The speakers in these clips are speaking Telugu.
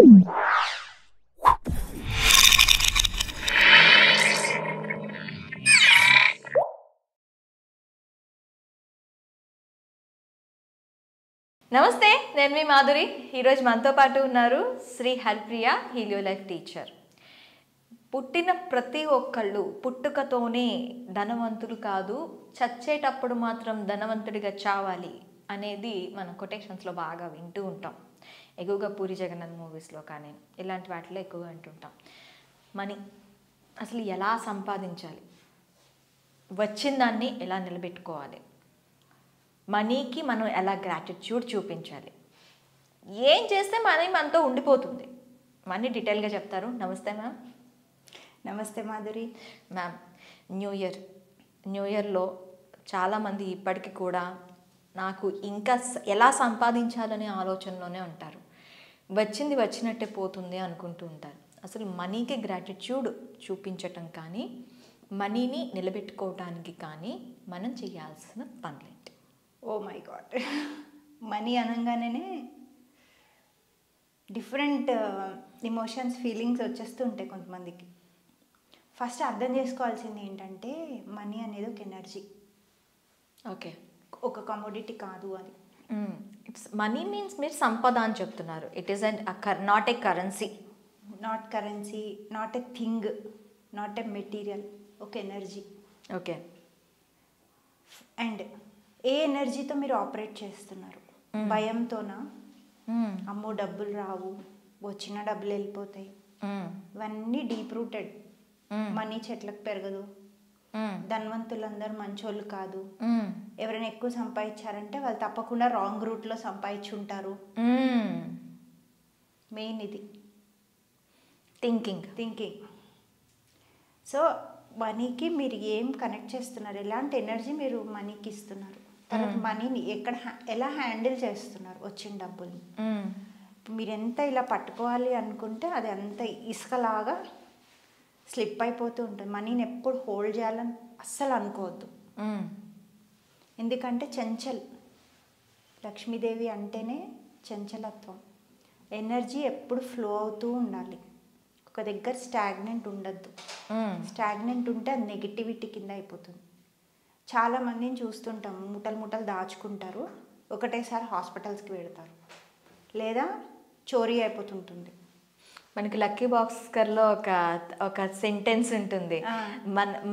నమస్తే, నేను మీ మాధురి. ఈరోజు మనతో పాటు ఉన్నారు Shri Haripriya, heal your life teacher. పుట్టిన ప్రతి ఒక్కళ్ళు పుట్టుకతోనే ధనవంతులు కాదు, చచ్చేటప్పుడు మాత్రం ధనవంతుడిగా చావాలి అనేది మనం కొటేషన్స్లో బాగా వింటూ ఉంటాం. ఎక్కువగా పూరి జగన్నాథ్ మూవీస్లో కానీ ఇలాంటి వాటిలో ఎక్కువగా వింటుంటాం. మనీ అసలు ఎలా సంపాదించాలి, వచ్చిన దాన్ని ఎలా నిలబెట్టుకోవాలి, మనీకి మనం ఎలా గ్రాటిట్యూడ్ చూపించాలి, ఏం చేస్తే మనీ మనతో ఉండిపోతుంది, మనీ డీటెయిల్గా చెప్తారు. నమస్తే మ్యామ్. నమస్తే మాధురి మ్యామ్. న్యూ ఇయర్లో చాలామంది ఇప్పటికీ కూడా నాకు ఇంకా ఎలా సంపాదించాలనే ఆలోచనలోనే ఉంటారు. వచ్చింది వచ్చినట్టే పోతుంది అనుకుంటూ ఉంటారు. అసలు మనీకి గ్రాటిట్యూడ్ చూపించటం కానీ, మనీని నిలబెట్టుకోవటానికి కానీ మనం చేయాల్సిన పనులేంటి? ఓ మై గాడ్, మనీ అనగానే డిఫరెంట్ ఎమోషన్స్, ఫీలింగ్స్ వచ్చేస్తూ ఉంటాయి కొంతమందికి. ఫస్ట్ అర్థం చేసుకోవాల్సింది ఏంటంటే మనీ అనేది ఒక ఎనర్జీ, ఓకే, ఒక కమోడిటీ కాదు. అది ఇట్స్ మనీ మీన్స్ మీరు సంపద అని చెప్తున్నారు. It is not a currency. Not currency, not a thing, not a material, ఒక ఎనర్జీ. ఓకే. అండ్ ఏ ఎనర్జీతో మీరు ఆపరేట్ చేస్తున్నారు? భయంతోనా? అమ్మో డబ్బులు రావు, వచ్చిన డబ్బులు వెళ్ళిపోతాయి, ఇవన్నీ డీప్ రూటెడ్. మనీ చెట్లకు పెరగదు, ధనవంతులందరూ మంచోళ్ళు కాదు, ఎవరైనా ఎక్కువ సంపాదించారంటే వాళ్ళు తప్పకుండా రాంగ్ రూట్లో సంపాదించుంటారు. మెయిన్ ఇది థింకింగ్. సో మనీకి మీరు ఏం కనెక్ట్ చేస్తున్నారు, ఎలాంటి ఎనర్జీ మీరు మనీకి ఇస్తున్నారు, తర్వాత మనీని ఎలా హ్యాండిల్ చేస్తున్నారు, వచ్చిన డబ్బుల్ని. మీరు ఎంత ఇలా పట్టుకోవాలి అనుకుంటే అది అంత ఇసుకలాగా స్లిప్ అయిపోతూ ఉంటుంది. మనీని ఎప్పుడు హోల్డ్ చేయాలని అస్సలు అనుకోవద్దు. ఎందుకంటే చంచల్, లక్ష్మీదేవి అంటేనే చంచలత్వం. ఎనర్జీ ఎప్పుడు ఫ్లో అవుతూ ఉండాలి, ఒక దగ్గర స్టాగ్నెంట్ ఉండద్దు. స్టాగ్నెంట్ ఉంటే అది నెగిటివిటీ కింద అయిపోతుంది. చాలామందిని చూస్తుంటాం, మూటలు దాచుకుంటారు, ఒకటేసారి హాస్పిటల్స్కి వెడతారు, లేదా చోరీ అయిపోతుంటుంది. మనకి లక్కీ బాక్స్కర్లో ఒక సెంటెన్స్ ఉంటుంది,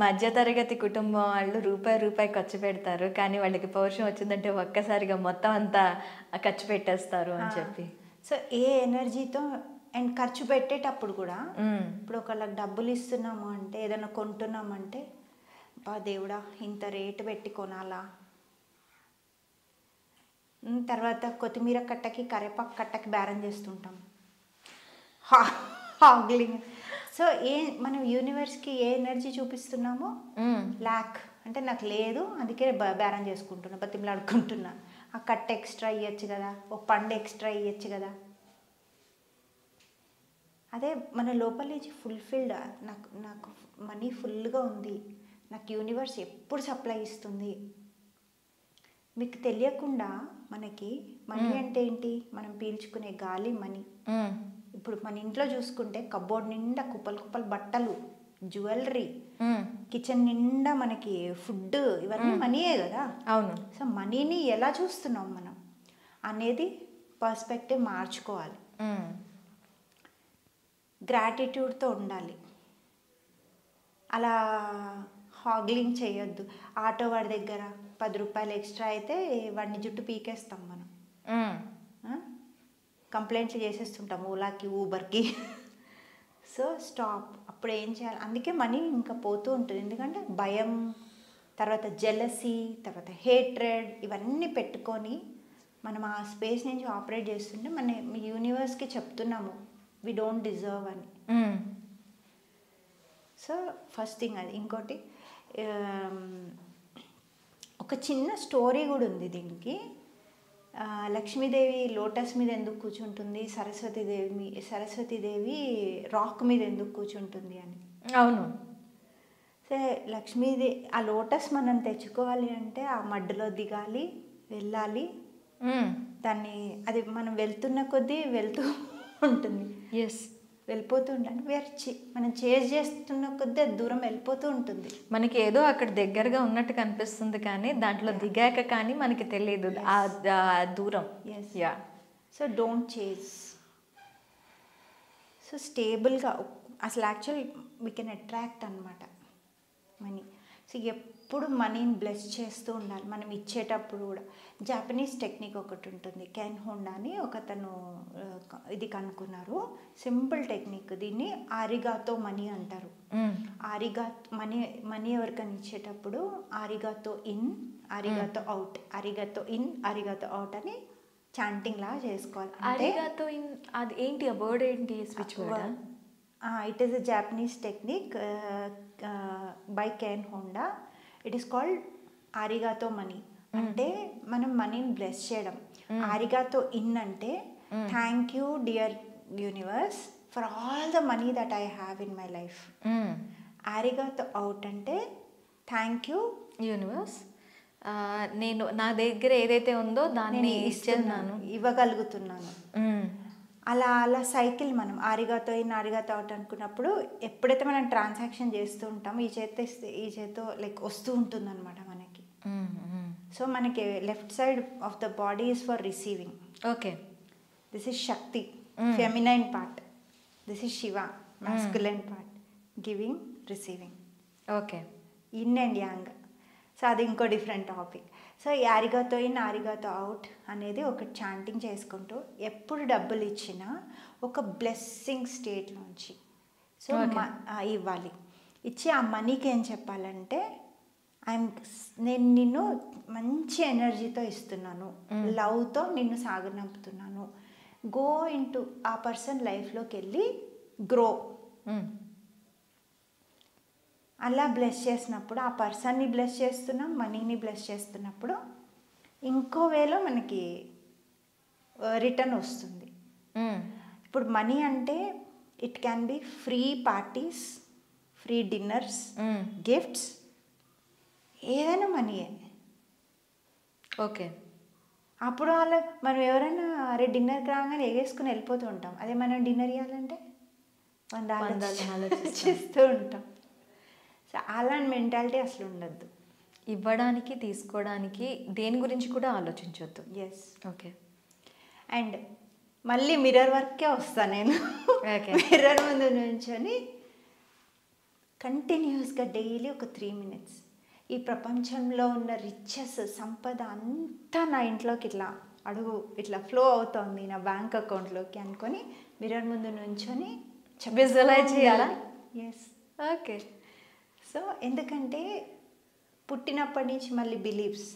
మధ్యతరగతి కుటుంబం వాళ్ళు రూపాయి ఖర్చు పెడతారు, కానీ వాళ్ళకి పౌరుషం వచ్చిందంటే ఒక్కసారిగా మొత్తం అంతా ఖర్చు పెట్టేస్తారు అని చెప్పి. సో ఏ ఎనర్జీతో అండ్ ఖర్చు పెట్టేటప్పుడు కూడా, ఇప్పుడు ఒకళ్ళకి డబ్బులు ఇస్తున్నాము అంటే, ఏదైనా కొంటున్నామంటే, బా దేవుడా ఇంత రేటు పెట్టి కొనాలా, తర్వాత కొత్తిమీర కట్టకి కరివేపాకు కట్టకి బేరం చేస్తుంటాం, హాగ్లింగ్. సో మనం యూనివర్స్కి ఏ ఎనర్జీ చూపిస్తున్నామో, ల్యాక్ అంటే నాకు లేదు అందుకే బేరం చేసుకుంటున్నా, బతిమలాడుకుంటున్నా, ఆ కట్ట ఎక్స్ట్రా ఇవ్వచ్చు కదా, ఒక పండు ఎక్స్ట్రా ఇవ్వచ్చు కదా. అదే మన లోపల నుంచి ఫుల్ఫిల్డ్, నాకు మనీ ఫుల్గా ఉంది, నాకు యూనివర్స్ ఎప్పుడు సప్లై ఇస్తుంది. మీకు తెలియకుండా మనకి మనీ అంటే ఏంటి, మనం పీల్చుకునే గాలి మనీ. ఇప్పుడు మన ఇంట్లో చూసుకుంటే కబోర్డ్ నిండా కుప్పలు బట్టలు, జ్యువెలరీ, కిచెన్ నిండా మనకి ఫుడ్, ఇవన్నీ మనీయే కదా. అవును. సో మనీని ఎలా చూస్తున్నాం మనం అనేది పర్స్పెక్టివ్ మార్చుకోవాలి. గ్రాటిట్యూడ్తో ఉండాలి, అలా హాగ్లింగ్ చేయొద్దు. ఆటో వాడి దగ్గర 10 రూపాయలు ఎక్స్ట్రా అయితే వాడిని జుట్టు పీకేస్తాం మనం, కంప్లైంట్లు చేసేస్తుంటాం ఓలాకి, ఊబర్కి. So stop. అప్పుడు ఏం చేయాలి? అందుకే మనీ ఇంకా పోతూ ఉంటుంది. ఎందుకంటే భయం, తర్వాత జెలసీ, తర్వాత హేట్రెడ్, ఇవన్నీ పెట్టుకొని మనం ఆ స్పేస్ నుంచి ఆపరేట్ చేస్తుంటే మన యూనివర్స్కి చెప్తున్నాము వి డోంట్ డిజర్వ్ అని. సో ఫస్ట్ థింగ్ అది. ఇంకోటి ఒక చిన్న స్టోరీ కూడా ఉంది దీనికి. లక్ష్మీదేవి లోటస్ మీద ఎందుకు కూర్చుంటుంది, సరస్వతీదేవి రాక్ మీద ఎందుకు కూర్చుంటుంది అని. అవును. సరే లక్ష్మీదేవి ఆ లోటస్ మనం తెచ్చుకోవాలి అంటే ఆ మడ్డులో దిగాలి, వెళ్ళాలి, దాన్ని అది మనం వెళ్తున్న కొద్దీ వెళ్తూ ఉంటుంది, ఎస్. వెళ్ళిపోతూ ఉంటాను. మనం చేజ్ చేస్తున్న కొద్దీ అది దూరం వెళ్ళిపోతూ ఉంటుంది. మనకి ఏదో అక్కడ దగ్గరగా ఉన్నట్టు కనిపిస్తుంది కానీ దాంట్లో దిగాక కానీ మనకి తెలియదు ఆ దూరం. Yes. Yeah. So don't chase. So స్టేబుల్గా అసలు యాక్చువల్ వీ కెన్ అట్రాక్ట్ అనమాట మనీ. సో ఎప్పుడు మనీని బ్లెస్ చేస్తూ ఉండాలి మనం ఇచ్చేటప్పుడు కూడా. జాపనీస్ టెక్నిక్ ఒకటి ఉంటుంది, కెన్ హోండా అని ఒకతను ఇది కనుక్కున్నారు. సింపుల్ టెక్నిక్, దీన్ని ఆరిగాతో మనీ అంటారు. ఆరిగా మనీ ఎవరికైనా ఇచ్చేటప్పుడు ఆరిగాతో ఇన్, ఆరిగాతో అవుట్, ఆరిగాతో ఇన్, ఆరిగాతో అవుట్ అని చాంటింగ్ లాగా చేసుకోవాలి. అరిగాతో అది ఏంటి, ఆ వర్డ్ ఏంటి, switch word? It is a Japanese technique by Ken Honda. It is called ఆరిగాతో మనీ. అంటే మనం మనీని బ్లెస్ చేయడం. ఆరిగాతో ఇన్ అంటే thank you dear universe for all the money that I have in my life. ఆరిగాతో అవుట్ అంటే థ్యాంక్ యూ యూనివర్స్, నేను నా దగ్గర ఏదైతే ఉందో దాన్ని ఇవ్వగలుగుతున్నాను. అలా అలా సైకిల్ మనం ఆరిగాతో ఇన్ ఆరిగాతో అవుట్ అనుకున్నప్పుడు ఎప్పుడైతే మనం ట్రాన్సాక్షన్ చేస్తూ ఉంటామో ఈ చేత ఇస్తే ఈ చేతో లైక్ వస్తూ ఉంటుంది అనమాట మనకి. సో మనకి left side of the body is for receiving. Okay. This is Shakti, feminine part. This is Shiva, masculine part, giving receiving. Okay. Yin and yang. So అది ఇంకో డిఫరెంట్ టాపిక్. సో ఈ ఆరిగాతో ఇన్ ఆరిగాతో అవుట్ అనేది ఒక చాంటింగ్ చేసుకుంటూ ఎప్పుడు డబ్బులు ఇచ్చినా ఒక బ్లెస్సింగ్ స్టేట్లోంచి సో ఇవ్వాలి. ఇచ్చి ఆ మనీకి ఏం చెప్పాలంటే నేను నిన్ను మంచి ఎనర్జీతో ఇస్తున్నాను, లవ్తో నిన్ను సాగనంపుతున్నాను. గో ఇంటూ ఆ పర్సన్ లైఫ్లోకి వెళ్ళి గ్రో. అలా బ్లెస్ చేసినప్పుడు ఆ పర్సన్ని బ్లెస్ చేస్తున్నాం, మనీని బ్లెస్ చేస్తున్నప్పుడు ఇంకో వేలో మనకి రిటర్న్ వస్తుంది. ఇప్పుడు మనీ అంటే it can be free parties, free dinners, gifts, ఏదైనా మనీయే. ఓకే. అప్పుడు వాళ్ళు మనం ఎవరైనా అరే డిన్నర్కి రాగానే ఎగేసుకుని వెళ్ళిపోతూ ఉంటాం. అదే మనం డిన్నర్ ఇవ్వాలంటే ఆలోచిస్తూ ఉంటాం. సో అలాంటి మెంటాలిటీ అసలు ఉండద్దు. ఇవ్వడానికి తీసుకోవడానికి దేని గురించి కూడా ఆలోచించవద్దు. ఎస్. ఓకే. అండ్ మళ్ళీ మిర్రర్ వర్కే వస్తాను నేను. మిర్రర్ ముందు నుంచొని కంటిన్యూస్గా డైలీ ఒక 3 minutes ఈ ప్రపంచంలో ఉన్న రిచెస్ సంపద అంతా నా ఇంట్లోకి ఇట్లా అడుగు ఇట్లా ఫ్లో అవుతోంది నా బ్యాంక్ అకౌంట్లోకి అనుకొని మిర్రర్ ముందు నుంచొని విజువలైజ్ చేయాలా? ఎస్. ఓకే. సో ఎందుకంటే పుట్టినప్పటి నుంచి మళ్ళీ బిలీవ్స్,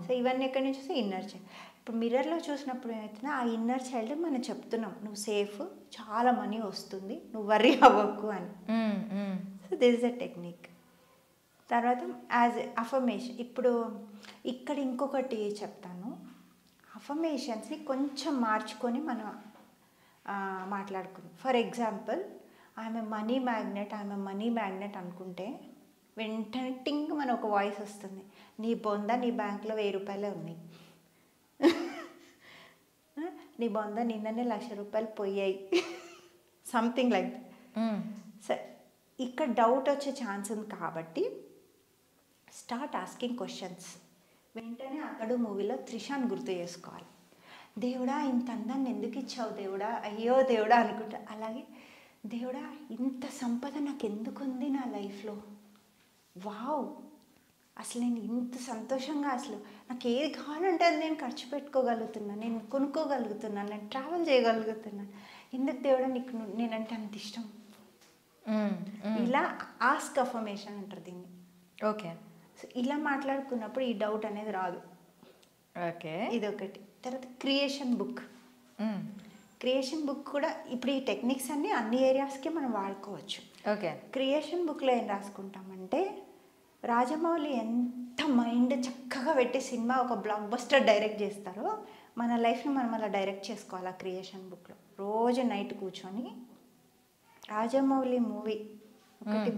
సో ఇవన్నీ ఎక్కడి నుంచి వస్తే ఇన్నర్ చైల్డ్. ఇప్పుడు మిర్రర్లో చూసినప్పుడు ఏమవుతుందో ఆ ఇన్నర్ చైల్డ్ మనం చెప్తున్నాం నువ్వు సేఫ్, చాలా మనీ వస్తుంది, నువ్వు వర్రీ అవ్వకు అని. So this is a technique. తర్వాత యాజ్ అఫర్మేషన్, ఇప్పుడు ఇక్కడ ఇంకొకటి చెప్తాను. అఫర్మేషన్స్ని కొంచెం మార్చుకొని మనం మాట్లాడుకుందాం. For example I'm a money magnet అనుకుంటే వెంటనే టింగ్ మన ఒక వాయిస్ వస్తుంది, నీ బొంద నీ బ్యాంక్లో 1000 రూపాయలే ఉన్నాయి, నీ బొంద నిన్ననే 1,00,000 రూపాయలు పోయాయి, సంథింగ్ లైక్ దట్. సరే, ఇక్కడ డౌట్ వచ్చే ఛాన్స్ ఉంది కాబట్టి స్టార్ట్ ఆస్కింగ్ క్వశ్చన్స్. వెంటనే అతడు మూవీలో త్రిషాని గుర్తు చేసుకోవాలి. దేవుడా ఇంత అందాన్ని ఎందుకు ఇచ్చావు దేవుడా, అయ్యో దేవుడా అనుకుంటా. అలాగే దేవుడా ఇంత సంపద నాకు ఎందుకు ఉంది నా లైఫ్లో, వావ్ అసలు నేను ఇంత సంతోషంగా అసలు నాకు ఏది కావాలంటే అది నేను ఖర్చు పెట్టుకోగలుగుతున్నాను, నేను కొనుక్కోగలుగుతున్నాను, నేను ట్రావెల్ చేయగలుగుతున్నాను, ఎందుకు దేవుడా నీకు నేనంటే అంత ఇష్టం. ఇలా ఆస్క్ అఫర్మేషన్ అంటారు దీన్ని. ఓకే. సో ఇలా మాట్లాడుకున్నప్పుడు ఈ డౌట్ అనేది రాదు. ఓకే. ఇదొకటి. తర్వాత క్రియేషన్ బుక్ కూడా ఇప్పుడు ఈ టెక్నిక్స్ అన్ని ఏరియాస్కి మనం వాడుకోవచ్చు. ఓకే. క్రియేషన్ బుక్లో ఏం రాసుకుంటామంటే రాజమౌళి ఎంత మైండ్ చక్కగా పెట్టి సినిమా ఒక బ్లాక్ బస్టర్ డైరెక్ట్ చేస్తారో మన లైఫ్ని మనం అలా డైరెక్ట్ చేసుకోవాలి. ఆ క్రియేషన్ బుక్లో రోజు నైట్ కూర్చొని రాజమౌళి మూవీ ఒకటి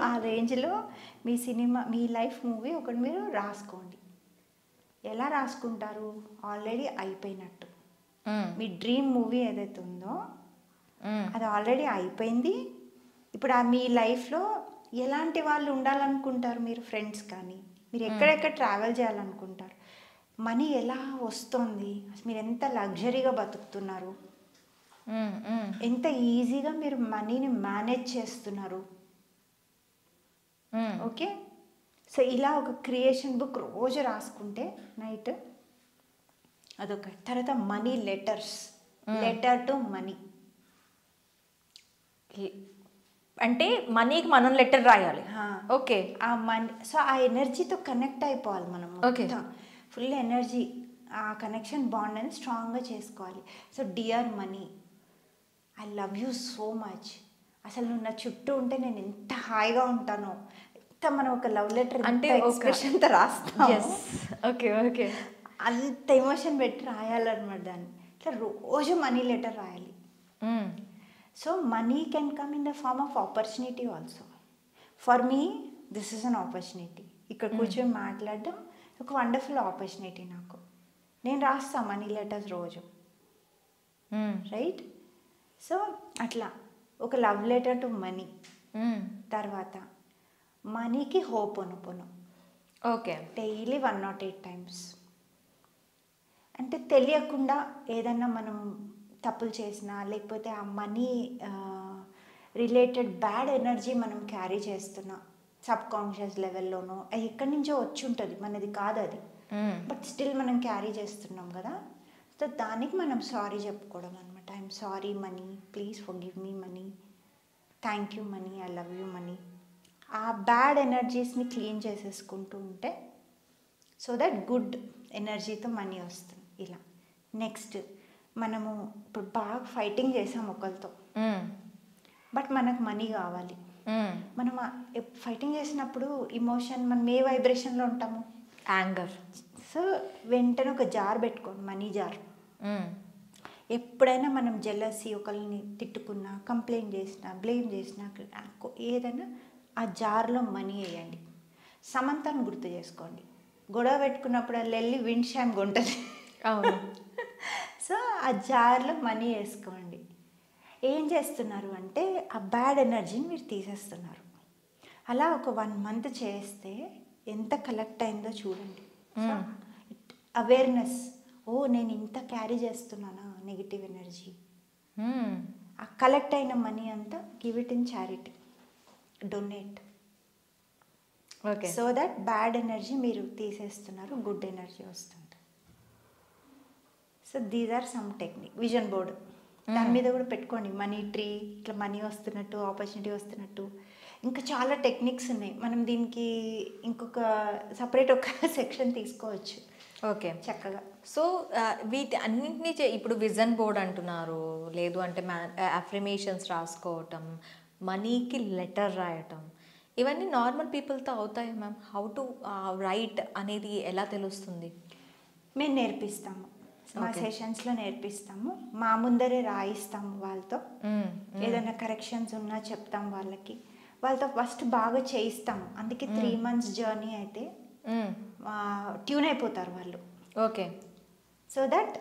ఆ రేంజ్లో మీ సినిమా మీ లైఫ్ మూవీ ఒకటి మీరు రాసుకోండి. ఎలా రాసుకుంటారు, ఆల్రెడీ అయిపోయినట్టు మీ డ్రీమ్ మూవీ ఏదైతే ఉందో అది ఆల్రెడీ అయిపోయింది. ఇప్పుడు మీ లైఫ్లో ఎలాంటి వాళ్ళు ఉండాలనుకుంటారు మీరు? ఫ్రెండ్స్ కానీ, మీరు ఎక్కడెక్కడ ట్రావెల్ చేయాలనుకుంటారు? మనీ ఎలా వస్తుంది? మీరు ఎంత లగ్జరీగా బతుకుతున్నారు? ఎంత ఈజీగా మీరు మనీని మేనేజ్ చేస్తున్నారు? ఓకే, సో ఇలా ఒక క్రియేషన్ బుక్ రోజు రాసుకుంటే నైట్ అదొక. తర్వాత money letters, letter to money. అంటే మనీకి మనం లెటర్ రాయాలి. ఓకే, ఆ మనీ, సో ఆ ఎనర్జీతో కనెక్ట్ అయిపోవాలి మనం. ఫుల్ ఎనర్జీ, ఆ కనెక్షన్ బాండ్ అని స్ట్రాంగ్గా చేసుకోవాలి. So dear money, I love you so much. అసలు నువ్వు నా చుట్టూ ఉంటే నేను ఎంత హాయిగా ఉంటానో. ఎంత మనం ఒక లవ్ లెటర్ అంటే ఎక్స్ప్రెషన్తో రాస్తాం. ఓకే ఓకే, అంత ఎమోషన్ పెట్టి రాయాలన్నమాట దాన్ని. ఇట్లా రోజు మనీ లెటర్ రాయాలి. So money can come in the form of opportunity also. For me this is an opportunity. ఇక్కడ కూర్చొని మాట్లాడడం ఒక వండర్ఫుల్ ఆపర్చునిటీ నాకు. నేను రాస్తాను మనీ లెటర్స్ రోజు, రైట్? సో అట్లా ఒక లవ్ లెటర్ టు మనీ. తర్వాత మనీకి హోప్ అనుకును. Okay, daily 108 times. అంటే తెలియకుండా ఏదన్నా మనం తప్పులు చేసినా, లేకపోతే ఆ మనీ రిలేటెడ్ బ్యాడ్ ఎనర్జీ మనం క్యారీ చేస్తున్నా సబ్ కాన్షియస్ లెవెల్లోనో, అది ఎక్కడి నుంచో వచ్చి ఉంటుంది, మనది కాదు అది, బట్ స్టిల్ మనం క్యారీ చేస్తున్నాం కదా. సో దానికి మనం సారీ చెప్పుకోవడం అనమాట. I'm sorry money, please forgive me money, thank you money, I love you money. ఆ బ్యాడ్ ఎనర్జీస్ని క్లీన్ చేసేసుకుంటూ ఉంటే సో దట్ గుడ్ ఎనర్జీతో మనీ వస్తుంది. ఇలా నెక్స్ట్ మనము ఇప్పుడు బాగా ఫైటింగ్ చేసాం ఒకరితో, బట్ మనకు మనీ కావాలి. మనం ఫైటింగ్ చేసినప్పుడు ఇమోషన్, మనం ఏ వైబ్రేషన్లో ఉంటాము? యాంగర్. సో వెంటనే ఒక జార్ పెట్టుకోండి, మనీ జార్. ఎప్పుడైనా మనం జెలసీ, ఒకరిని తిట్టుకున్నా, కంప్లైంట్ చేసినా, బ్లేమ్ చేసినా, ఏదైనా ఆ జార్లో మనీ వేయండి. సమంతను గుర్తు చేసుకోండి, గొడవ పెట్టుకున్నప్పుడు అది వెళ్ళి విండ్ షామ్ కొంటుంది. అవును. సో ఆ జార్లో మనీ వేసుకోండి. ఏం చేస్తున్నారు అంటే ఆ బ్యాడ్ ఎనర్జీని మీరు తీసేస్తున్నారు. అలా ఒక 1 month చేస్తే ఎంత కలెక్ట్ అయిందో చూడండి. అవేర్నెస్, ఓ నేను ఇంత క్యారీ చేస్తున్నానా నెగిటివ్ ఎనర్జీ. ఆ కలెక్ట్ అయిన మనీ అంతా give it in charity, donate. Okay, so that bad energy మీరు తీసేస్తున్నారు, గుడ్ ఎనర్జీ వస్తుంది. So these are some technique. Vision board దాని మీద కూడా పెట్టుకోండి, మనీ ట్రీ, ఇట్లా మనీ వస్తున్నట్టు, ఆపర్చునిటీ వస్తున్నట్టు. ఇంకా చాలా టెక్నిక్స్ ఉన్నాయి, మనం దీనికి ఇంకొక సపరేట్ ఒక సెక్షన్ తీసుకోవచ్చు. ఓకే, చక్కగా. సో వీటి అన్నింటినీ ఇప్పుడు విజన్ బోర్డ్ అంటున్నారు, లేదు అంటే అఫర్మేషన్స్ రాసుకోవటం, మనీకి లెటర్ రాయటం, ఇవన్నీ నార్మల్ పీపుల్తో అవుతాయి మ్యామ్? హౌ టు రైట్ అనేది ఎలా తెలుస్తుంది? మేము నేర్పిస్తాము, మా సెషన్స్లో నేర్పిస్తాము, మా ముందరే రాయిస్తాము వాళ్ళతో. ఏదైనా కరెక్షన్స్ ఉన్నా చెప్తాం వాళ్ళతో ఫస్ట్ బాగా చేయిస్తాము. అందుకే 3 months జర్నీ అయితే ట్యూన్ అయిపోతారు వాళ్ళు. ఓకే, సో దట్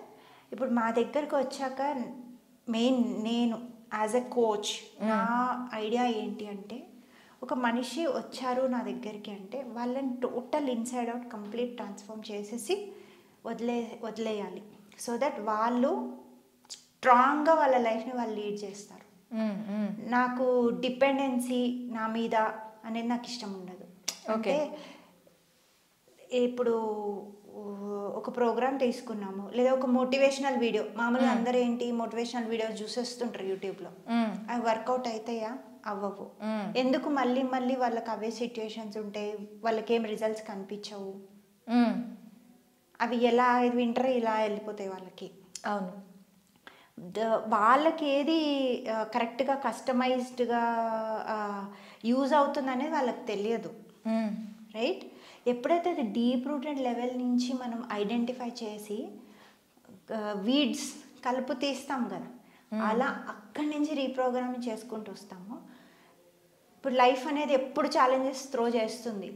ఇప్పుడు మా దగ్గరకు వచ్చాక మెయిన్ నేను యాజ్ ఎ కోచ్ నా ఐడియా ఏంటి అంటే, ఒక మనిషి వచ్చారు నా దగ్గరికి అంటే వాళ్ళని total inside out complete transform చేసేసి వదిలేయాలి. సో దట్ వాళ్ళు స్ట్రాంగ్గా వాళ్ళ లైఫ్ని వాళ్ళు లీడ్ చేస్తారు. నాకు డిపెండెన్సీ నా మీద అనేది నాకు ఇష్టం ఉండదు. అంటే ఇప్పుడు ఒక ప్రోగ్రామ్ తీసుకున్నాము, లేదా ఒక మోటివేషనల్ వీడియో, మామూలుగా అందరూ ఏంటి మోటివేషనల్ వీడియోస్ చూసేస్తుంటారు యూట్యూబ్లో, అవి వర్కౌట్ అవుతాయా? అవ్వవు. ఎందుకు? మళ్ళీ మళ్ళీ వాళ్ళకి అవే సిచ్యుయేషన్స్ ఉంటాయి, వాళ్ళకి ఏం రిజల్ట్స్ కనిపించవు. అవి ఎలా వింటారో ఇలా వెళ్ళిపోతాయి వాళ్ళకి. అవును. వాళ్ళకి ఏది కరెక్ట్గా కస్టమైజ్డ్గా యూజ్ అవుతుంది అనేది వాళ్ళకి తెలియదు, రైట్? ఎప్పుడైతే అది డీప్ రూటెడ్ లెవెల్ నుంచి మనం ఐడెంటిఫై చేసి వీడ్స్ కలుపు తీస్తాం కదా, అలా అక్కడి నుంచి రీప్రోగ్రామింగ్ చేసుకుంటూ వస్తాము. ఇప్పుడు లైఫ్ అనేది ఎప్పుడు ఛాలెంజెస్ త్రో చేస్తుంది.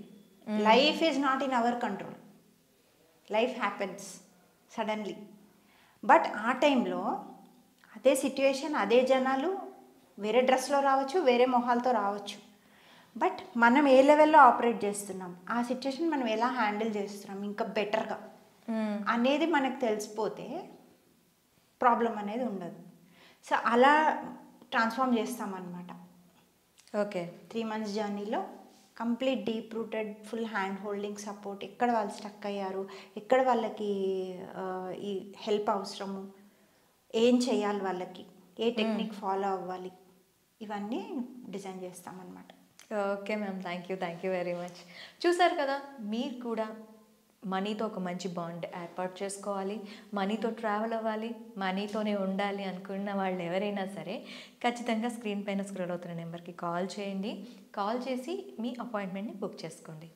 Life is not in our control, life happens suddenly. But ఆ టైంలో అదే సిట్యుయేషన్, అదే జనాలు వేరే డ్రెస్లో రావచ్చు, వేరే మొహాలతో రావచ్చు. బట్ మనం ఏ లెవెల్లో ఆపరేట్ చేస్తున్నాం, ఆ సిచ్యుయేషన్ మనం ఎలా హ్యాండిల్ చేస్తున్నాం ఇంకా బెటర్గా అనేది మనకు తెలిసిపోతే ప్రాబ్లం అనేది ఉండదు. సో అలా ట్రాన్స్ఫార్మ్ చేస్తామన్నమాట. ఓకే. 3 months జర్నీలో complete deep rooted full hand holding support, ఎక్కడ వాళ్ళు స్టక్ అయ్యారు, ఎక్కడ వాళ్ళకి ఈ హెల్ప్ అవసరము, ఏం చేయాలి వాళ్ళకి, ఏ టెక్నిక్ ఫాలో అవ్వాలి, ఇవన్నీ డిజైన్ చేస్తామన్నమాట. Okay ma'am, thank you very much. చూసారు కదా, మీరు కూడా మనీతో ఒక మంచి బాండ్ ఏర్పాటు చేసుకోవాలి, మనీతో ట్రావెల్ అవ్వాలి, మనీతోనే ఉండాలి అనుకున్న వాళ్ళు ఎవరైనా సరే ఖచ్చితంగా స్క్రీన్ పైన స్క్రోల్ అవుతున్న నెంబర్కి కాల్ చేయండి. కాల్ చేసి మీ అపాయింట్మెంట్ని బుక్ చేసుకోండి.